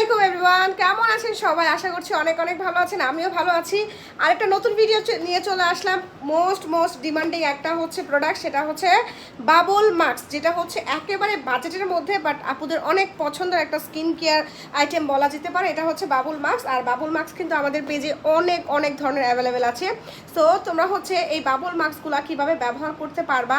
আলাইকুম এভরিওয়ান, কেমন আছেন সবাই? আশা করছি অনেক অনেক ভালো আছেন। আমিও ভালো আছি। আর একটা নতুন ভিডিও নিয়ে চলে আসলাম। মোস্ট ডিমান্ডিং একটা হচ্ছে প্রোডাক্ট, সেটা হচ্ছে বাবল মাস্ক, যেটা হচ্ছে একেবারে বাজেটের মধ্যে বাট আপুদের অনেক পছন্দের একটা স্কিন কেয়ার আইটেম বলা যেতে পারে। এটা হচ্ছে বাবল মাস্ক। আর বাবল মাস্ক কিন্তু আমাদের পেজে অনেক অনেক ধরনের অ্যাভেলেবেল আছে। সো তোমরা হচ্ছে এই বাবল মাস্কগুলো কীভাবে ব্যবহার করতে পারবা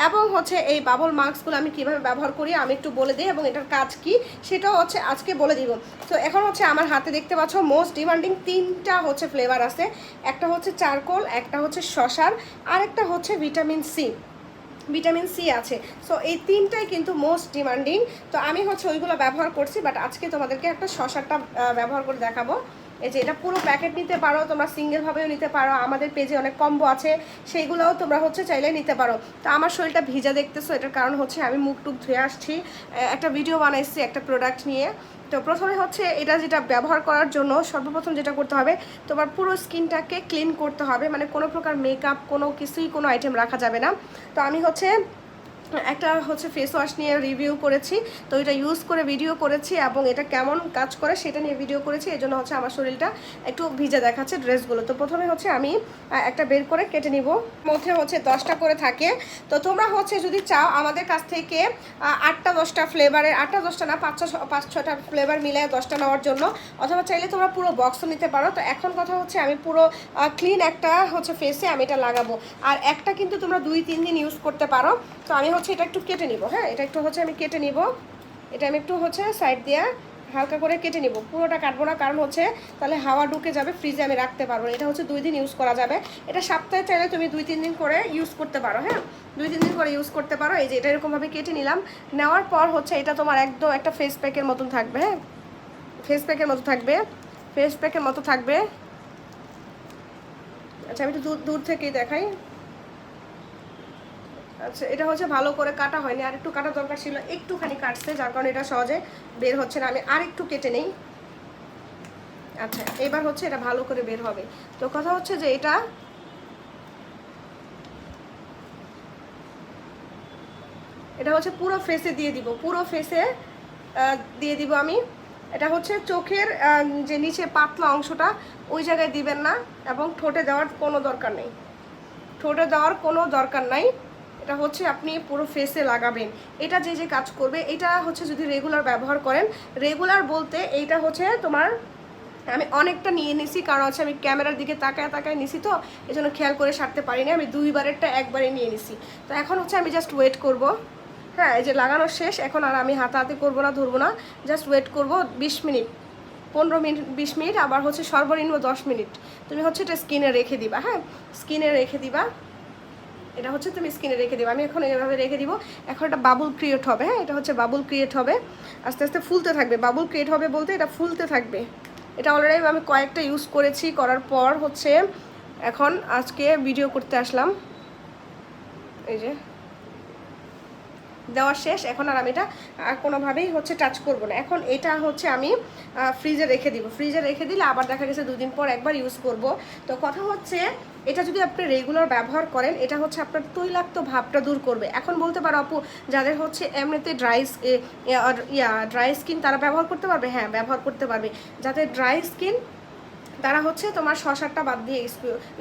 এবং হচ্ছে এই বাবল মাস্কগুলো আমি কীভাবে ব্যবহার করি আমি একটু বলে দিই, এবং এটার কাজ কি সেটাও হচ্ছে আজকে বলে দিব। তো এখন হচ্ছে আমার হাতে দেখতে পাচ্ছ মোস্ট ডিমান্ডিং তিনটা হচ্ছে ফ্লেভার আছে। একটা হচ্ছে চারকোল, একটা হচ্ছে শসার, আর একটা হচ্ছে ভিটামিন সি আছে। সো এই তিনটাই কিন্তু মোস্ট ডিমান্ডিং। তো আমি হচ্ছে ওইগুলো ব্যবহার করছি, বাট আজকে তোমাদেরকে একটা শসারটা ব্যবহার করে দেখাবো। এই যে এটা পুরো প্যাকেট নিতে পারো, তোমরা সিঙ্গেলভাবেও নিতে পারো, আমাদের পেজে অনেক কম্বো আছে, সেইগুলোও তোমরা হচ্ছে চাইলে নিতে পারো। তো আমার শরীরটা ভিজা দেখতেছো, এটার কারণ হচ্ছে আমি মুখ টুক ধুয়ে আসছি, একটা ভিডিও বানাইছি একটা প্রোডাক্ট নিয়ে। তো প্রথমে হচ্ছে এটা যেটা ব্যবহার করার জন্য সর্বপ্রথম যেটা করতে হবে, তোমার পুরো স্কিনটাকে ক্লিন করতে হবে, মানে কোনো প্রকার মেকআপ কোনো কিছুই কোনো আইটেম রাখা যাবে না। তো আমি হচ্ছে একটা হচ্ছে ফেস ওয়াশ নিয়ে রিভিউ করেছি, তো এটা ইউজ করে ভিডিও করেছি এবং এটা কেমন কাজ করে সেটা নিয়ে ভিডিও করেছি। এই জন্য হচ্ছে আমার শরীরটা একটু ভিজে দেখাচ্ছে ড্রেসগুলো। তো প্রথমে হচ্ছে আমি একটা বের করে কেটে নিব। মধ্যে হচ্ছে 10টা করে থাকে। তো তোমরা হচ্ছে যদি চাও আমাদের কাছ থেকে 8টা 10টা ফ্লেভারের, 8টা 10টা না 5-6টা ফ্লেভার মিলে 10টা নেওয়ার জন্য, অথবা চাইলে তোমরা পুরো বক্সও নিতে পারো। তো এখন কথা হচ্ছে আমি পুরো ক্লিন একটা হচ্ছে ফেসে আমি এটা লাগাবো। আর একটা কিন্তু তোমরা 2-3 দিন ইউজ করতে পারো। তো আমি হচ্ছে এটা একটু কেটে নিব। হ্যাঁ, এটা একটু হচ্ছে আমি কেটে নিব। এটা আমি একটু হচ্ছে সাইড দিয়ে হালকা করে কেটে নিব, পুরোটা কাটবো না, কারণ হচ্ছে তাহলে হাওয়া ঢুকে যাবে, ফ্রিজে আমি রাখতে পারবো। এটা হচ্ছে 2 দিন ইউজ করা যাবে। এটা সপ্তাহে চাইলে তুমি 2-3 দিন করে ইউজ করতে পারো। হ্যাঁ, 2-3 দিন করে ইউজ করতে পারো। এই যে এটা এরকমভাবে কেটে নিলাম। নেওয়ার পর হচ্ছে এটা তোমার একদম একটা ফেস প্যাকের মতন থাকবে। হ্যাঁ, ফেস প্যাকের মতো থাকবে, ফেস প্যাকের মতো থাকবে। আচ্ছা, আমি একটু দূর থেকেই দেখাই। আচ্ছা, এটা হচ্ছে ভালো করে কাটা হয়নি, আর একটু কাটা দরকার ছিল, একটুখানি কাটছে, যার কারণে এটা সহজে বের হচ্ছে না। আমি আর একটু কেটে নেই। আচ্ছা, এবার হচ্ছে এটা ভালো করে বের হবে। তো কথা হচ্ছে যে এটা হচ্ছে পুরো ফেসে দিয়ে দিব, পুরো ফেসে দিয়ে দিব আমি। এটা হচ্ছে চোখের যে নিচে পাতলা অংশটা ওই জায়গায় দিবেন না, এবং ঠোঁটে দেওয়ার কোনো দরকার নেই, ঠোঁটে দেওয়ার কোনো দরকার নাই। এটা হচ্ছে আপনি পুরো ফেসে লাগাবেন। এটা যে যে কাজ করবে, এটা হচ্ছে যদি রেগুলার ব্যবহার করেন, রেগুলার বলতে এইটা হচ্ছে তোমার, আমি অনেকটা নিয়ে নিছি, কারণ হচ্ছে আমি ক্যামেরার দিকে তাকায় তাকায় নিছি, তো এই জন্য খেয়াল করে সারতে পারিনি। আমি 2বারেরটা একবারে নিয়ে নিছি। তো এখন হচ্ছে আমি জাস্ট ওয়েট করব। হ্যাঁ, এই যে লাগানো শেষ, এখন আর আমি হাতাহাতি করবো না, ধরবো না, জাস্ট ওয়েট করব 20 মিনিট, 15 মিনিট, 20 মিনিট, আবার হচ্ছে সর্বনিম্ন 10 মিনিট তুমি হচ্ছে এটা স্কিনে রেখে দিবা। হ্যাঁ, স্কিনে রেখে দিবা, এটা হচ্ছে তুমি স্কিনে রেখে দিবা। আমি এখন এভাবে রেখে দিব। এখন একটা বাবুল ক্রিয়েট হবে। হ্যাঁ, এটা হচ্ছে বাবুল ক্রিয়েট হবে, আস্তে আস্তে ফুলতে থাকবে। বাবুল ক্রিয়েট হবে বলতে এটা ফুলতে থাকবে। এটা অলরেডি আমি কয়েকটা ইউজ করেছি, করার পর হচ্ছে এখন আজকে ভিডিও করতে আসলাম। এই যে দেওয়া শেষ, এখন আর আমি এটা কোনোভাবেই হচ্ছে টাচ করব না। এখন এটা হচ্ছে আমি ফ্রিজে রেখে দিব। ফ্রিজে রেখে দিলে আবার দেখা গেছে 2 দিন পর একবার ইউজ করব। তো কথা হচ্ছে এটা যদি আপনি রেগুলার ব্যবহার করেন, এটা হচ্ছে আপনার তৈলাক্ত ভাবটা দূর করবে। এখন বলতে পারো আপু, যাদের হচ্ছে এমনিতে ড্রাই স্কিন তারা ব্যবহার করতে পারবে? হ্যাঁ, ব্যবহার করতে পারবে। যাদের ড্রাই স্কিন তারা হচ্ছে তোমার শসারটা বাদ দিয়ে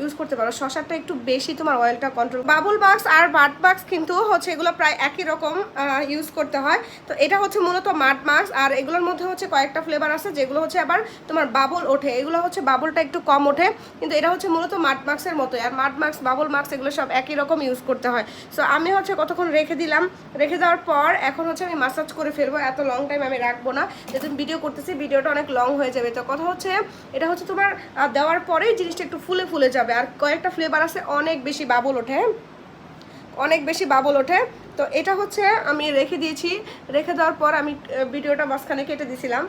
ইউজ করতে পারো। শসারটা একটু বেশি তোমার অয়েলটা কন্ট্রোল। বাবুল বাক্স আর বাট বাক্স কিন্তু হচ্ছে এগুলো প্রায় একই রকম ইউজ করতে হয়। তো এটা হচ্ছে মূলত মাড মাস্ক, আর এগুলোর মধ্যে হচ্ছে কয়েকটা ফ্লেভার আছে যেগুলো হচ্ছে আবার তোমার বাবল ওঠে। এগুলো হচ্ছে বাবলটা একটু কম ওঠে, কিন্তু এটা হচ্ছে মূলত মাড মাস্কের মতোই। আর মাড মাস্ক, বাবল মাস্ক এগুলো সব একই রকম ইউজ করতে হয়। সো আমি হচ্ছে কতক্ষণ রেখে দিলাম, রেখে দেওয়ার পর এখন হচ্ছে আমি মাসাজ করে ফেলবো। এত লং টাইম আমি রাখবো না, যেহেতু ভিডিও করতেছি, ভিডিওটা অনেক লং হয়ে যাবে। তো কথা হচ্ছে এটা হচ্ছে তোমার দেওয়ার পরেই জিনিসটা একটু ফুলে ফুলে যাবে। আর কয়েকটা ফ্লেভার আছে অনেক বেশি বাবল ওঠে, অনেক বেশি বাবল ওঠে। তো এটা হচ্ছে আমি রেখে দিয়েছি। রেখে দেওয়ার পর আমি ভিডিওটা মাঝখানে কেটে দিয়েছিলাম,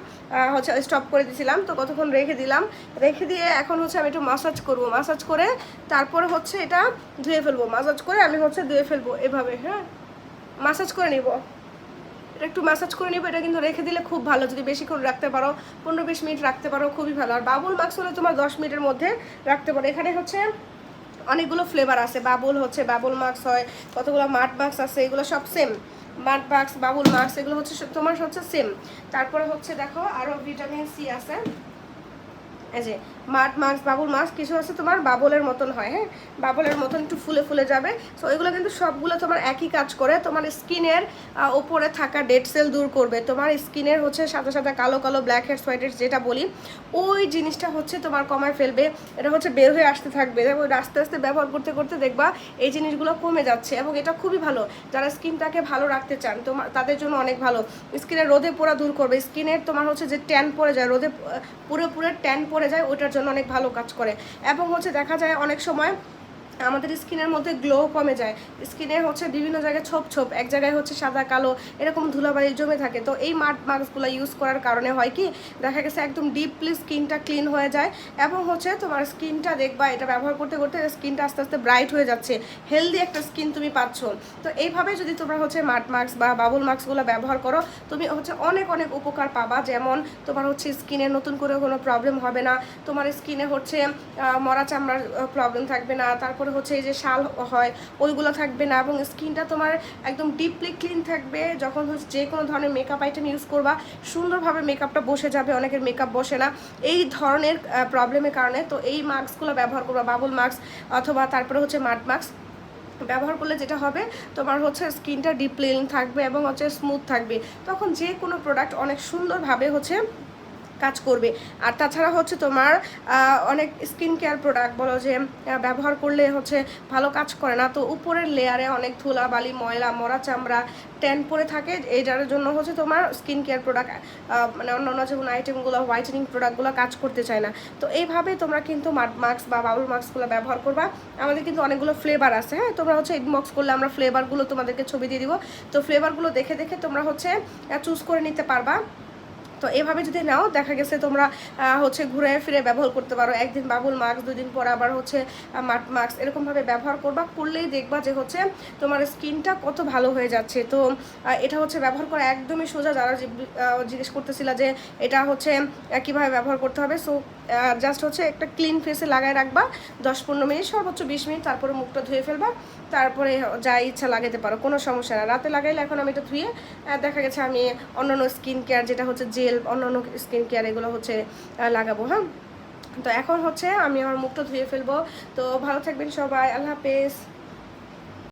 হচ্ছে স্টপ করে দিয়েছিলাম। তো কতক্ষণ রেখে দিলাম, রেখে দিয়ে এখন হচ্ছে আমি একটু মাসাজ করব। মাসাজ করে তারপরে হচ্ছে এটা ধুয়ে ফেলবো। মাসাজ করে আমি হচ্ছে ধুয়ে ফেলবো এভাবে। হ্যাঁ, মাসাজ করে নিব, এটা একটু ম্যাসাজ করে নিব। এটা কিন্তু রেখে দিলে খুব ভালো, যদি বেশি করে রাখতে পারো, 15-20 মিনিট রাখতে পারো, খুবই ভালো। আর বাবুল মাস্ক হলে তোমার 10 মিনিটের মধ্যে রাখতে পারো। এখানে হচ্ছে অনেকগুলো ফ্লেভার আছে। বাবুল হচ্ছে বাবুল মাস্ক হয়, কতগুলো মাড মাস্ক আছে, এগুলো সব সেম। মাড মাস্ক, বাবুল মাস্ক, এগুলো হচ্ছে তোমার হচ্ছে সেম। তারপরে হচ্ছে দেখো আরও ভিটামিন সি আছে, এই যে মাড মাস্ক, বাবুল মাস্ক, কিছু আছে তোমার বাবলের মতন হয়, হ্যাঁ, বাবলের মতন একটু ফুলে ফুলে যাবে। সো এগুলো কিন্তু সবগুলো তোমার একই কাজ করে, তোমার স্কিনের ওপরে থাকা ডেড সেল দূর করবে, তোমার স্কিনের হচ্ছে সাদা সাদা কালো কালো ব্ল্যাক হেডস হোয়াইট হেডস যেটা বলি ওই জিনিসটা হচ্ছে তোমার কমায় ফেলবে। এটা হচ্ছে বের হয়ে আসতে থাকবে, এবং আস্তে আস্তে ব্যবহার করতে করতে দেখবা এই জিনিসগুলো কমে যাচ্ছে। এবং এটা খুবই ভালো যারা স্কিনটাকে ভালো রাখতে চান, তোমার তাদের জন্য অনেক ভালো। স্কিনের রোদে পোড়া দূর করবে, স্কিনের তোমার হচ্ছে যে ট্যান পড়ে যায়, রোদে পুরো ট্যান পড়ে যায়, ওটার জন্য অনেক ভালো কাজ করে। এবং হচ্ছে দেখা যায় অনেক সময় আমাদের স্কিনের মধ্যে গ্লো কমে যায়, স্কিনে হচ্ছে বিভিন্ন জায়গায় ছোপ ছোপ, এক জায়গায় হচ্ছে সাদা কালো এরকম ধুলাবালি জমে থাকে। তো এই মাড মাস্কগুলো ইউজ করার কারণে হয় কি, দেখা গেছে একদম ডিপলি স্কিনটা ক্লিন হয়ে যায়, এবং হচ্ছে তোমার স্কিনটা দেখবা এটা ব্যবহার করতে করতে স্কিনটা আস্তে আস্তে ব্রাইট হয়ে যাচ্ছে, হেলদি একটা স্কিন তুমি পাচ্ছ। তো এইভাবে যদি তোমরা হচ্ছে মাড মাস্ক বা বাবুল মাস্কগুলো ব্যবহার করো, তুমি হচ্ছে অনেক অনেক উপকার পাবা। যেমন তোমার হচ্ছে স্কিনে নতুন করে কোনো প্রবলেম হবে না, তোমার স্কিনে হচ্ছে মরা চামড়ার প্রবলেম থাকবে না, তারপরে হচ্ছে এই যে শাল হয় ওইগুলো থাকবে না, এবং স্কিনটা তোমার একদম ডিপলি ক্লিন থাকবে। যখন হচ্ছে যে কোনো ধরনের মেকআপ আইটেম ইউজ করবা সুন্দরভাবে মেকআপটা বসে যাবে, অনেকের মেকআপ বসে না এই ধরনের প্রবলেমের কারণে। তো এই মাস্কগুলো ব্যবহার করবা, বাবুল মাস্ক অথবা তারপরে হচ্ছে মাড মাস্ক ব্যবহার করলে যেটা হবে তোমার হচ্ছে স্কিনটা ডিপ ক্লিন থাকবে এবং হচ্ছে স্মুথ থাকবে, তখন যে কোনো প্রোডাক্ট অনেক সুন্দরভাবে হচ্ছে কাজ করবে। আর তাছাড়া হচ্ছে তোমার অনেক স্কিন কেয়ার প্রোডাক্ট বলো যে ব্যবহার করলে হচ্ছে ভালো কাজ করে না, তো উপরের লেয়ারে অনেক ধুলাবালি ময়লা মরা চামড়া ট্যান পরে থাকে, এইটার জন্য হচ্ছে তোমার স্কিন কেয়ার প্রোডাক্ট মানে অন্যান্য যেমন আইটেমগুলো হোয়াইটেনিং প্রোডাক্টগুলো কাজ করতে চায় না। তো এইভাবে তোমরা কিন্তু মাড মাস্ক বা বাবুল মাস্কগুলো ব্যবহার করবা। আমাদের কিন্তু অনেকগুলো ফ্লেভার আছে, হ্যাঁ, তোমরা হচ্ছে ইনবক্স করলে আমরা ফ্লেভারগুলো তোমাদেরকে ছবি দিয়ে দিব। তো ফ্লেভারগুলো দেখে দেখে তোমরা হচ্ছে চুজ করে নিতে পারবা। তো এভাবে যদি নাও দেখা গেছে তোমরা হচ্ছে ঘুরে ফিরে ব্যবহার করতে পারো, একদিন বাবুল মাস্ক, দুদিন পর আবার হচ্ছে মাড মাস্ক, এরকমভাবে ব্যবহার করবা, করলেই দেখবা যে হচ্ছে তোমার স্কিনটা কত ভালো হয়ে যাচ্ছে। তো এটা হচ্ছে ব্যবহার করা একদমই সোজা। যারা জিজ্ঞেস করতেছিলা যে এটা হচ্ছে কীভাবে ব্যবহার করতে হবে, সো জাস্ট হচ্ছে একটা ক্লিন ফেসে লাগায় রাখবা 10-15 মিনিট, সর্বোচ্চ 20 মিনিট, তারপরে মুখটা ধুয়ে ফেলবা, তারপরে যা ইচ্ছা লাগাতে পারো, কোনো সমস্যা না। রাতে লাগাইলে এখন আমি এটা ধুয়ে দেখা গেছে আমি অন্যান্য স্কিন কেয়ার যেটা হচ্ছে জেল, অন্যান্য স্কিন কেয়ার এগুলো হচ্ছে লাগাবো, হ্যাঁ। তো এখন হচ্ছে আমি আমার মুখটা ধুয়ে ফেলবো। তো ভালো থাকবেন সবাই, আল্লাহ হাফেজ।